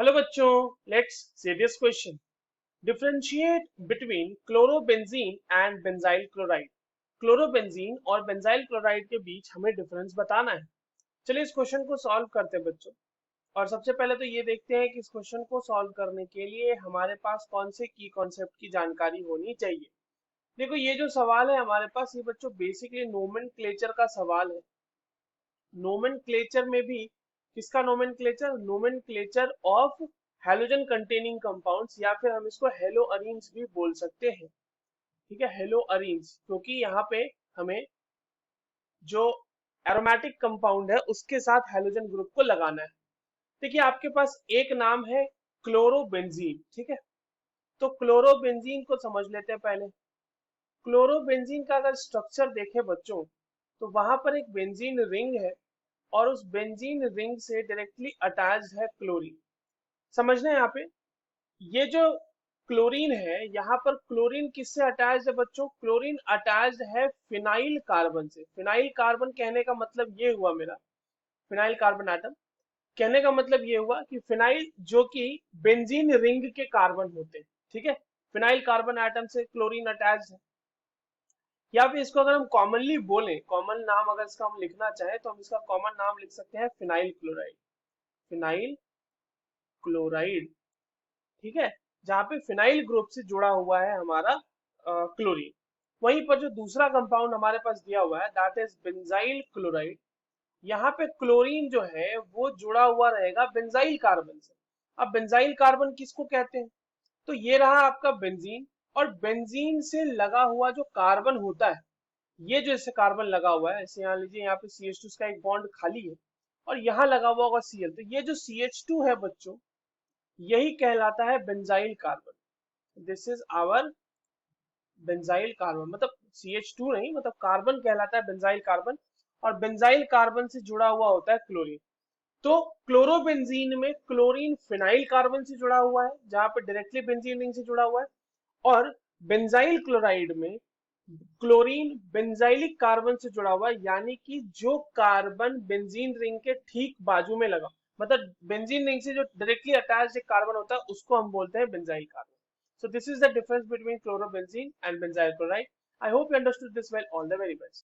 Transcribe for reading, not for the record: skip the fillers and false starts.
Hello बच्चों, let's see this question. Differentiate between chlorobenzene and benzyl chloride. Chlorobenzene और benzyl chloride के बीच हमें difference बताना है। चलिए इस क्वेश्चन को सॉल्व करते हैं बच्चों। और सबसे पहले तो ये देखते हैं कि इस क्वेश्चन को सॉल्व करने के लिए हमारे पास कौन से की कॉन्सेप्ट की जानकारी होनी चाहिए। देखो, ये जो सवाल है हमारे पास, ये बच्चों बेसिकली नोमेनक्लेचर का सवाल है। नोमेनक्लेचर में भी किसका nomenclature? Nomenclature of halogen containing compounds, या फिर हम इसको हेलो अरीन्स भी बोल सकते हैं। ठीक है, हेलो अरीन्स, क्योंकि यहाँ पे हमें जो एरोमेटिक कंपाउंड है उसके साथ हैलोजन ग्रुप को लगाना है। देखिए, आपके पास एक नाम है क्लोरोबेंजीन। ठीक है, तो क्लोरोबेंजीन को समझ लेते हैं पहले। क्लोरोबेंजीन का अगर स्ट्रक्चर देखें बच्चों, तो वहां पर एक बेंजीन रिंग है और उस बेंजीन रिंग से डायरेक्टली अटैच्ड है क्लोरीन। समझना है यहाँ पे, ये जो क्लोरीन है, यहाँ पर क्लोरीन किससे अटैच्ड है बच्चों? क्लोरीन अटैच्ड है फिनाइल कार्बन से। फिनाइल कार्बन कहने का मतलब ये हुआ मेरा, फिनाइल कार्बन एटम कहने का मतलब ये हुआ कि फिनाइल जो कि बेंजीन रिंग के कार्बन होते हैं। ठीक है, फिनाइल कार्बन एटम से क्लोरीन अटैच्ड है। या फिर इसको अगर हम कॉमनली बोलें, कॉमन नाम अगर इसका हम लिखना चाहें, तो हम इसका कॉमन नाम लिख सकते हैं फिनाइल क्लोराइड। फिनाइल क्लोराइड, ठीक है, जहां पे फिनाइल ग्रुप से जुड़ा हुआ है हमारा क्लोरीन। वहीं पर जो दूसरा कंपाउंड हमारे पास दिया हुआ है, दैट इज बेंजाइल क्लोराइड। यहाँ पे क्लोरीन जो है वो जुड़ा हुआ रहेगा बेंजाइल कार्बन से। अब बेंजाइल कार्बन किसको कहते हैं? तो ये रहा आपका बेंजीन, और बेंजीन से लगा हुआ जो कार्बन होता है, ये जो इससे कार्बन लगा हुआ है, ऐसे यहाँ लीजिए, यहाँ पे CH2 का एक बॉन्ड खाली है और यहाँ लगा हुआ होगा Cl, तो ये जो CH2 है बच्चों, यही कहलाता है benzyl carbon. This is our benzyl carbon, मतलब CH2 नहीं, मतलब कार्बन कहलाता है बेंजाइल कार्बन। और बेंजाइल कार्बन से जुड़ा हुआ होता है क्लोरीन। तो क्लोरोबेंजीन में क्लोरीन फिनाइल कार्बन से जुड़ा हुआ है, जहां पर डायरेक्टली बेंजीन रिंग से जुड़ा हुआ है। और बेंजाइल क्लोराइड में क्लोरीन बेंजाइलिक कार्बन से जुड़ा हुआ है, यानी कि जो कार्बन बेंजीन रिंग के ठीक बाजू में लगा, मतलब बेंजीन रिंग से जो डायरेक्टली अटैच्ड एक कार्बन होता है उसको हम बोलते हैं benzyl carbon. So this is the difference between chlorobenzene and benzyl chloride. I hope you understood this well. All the very best.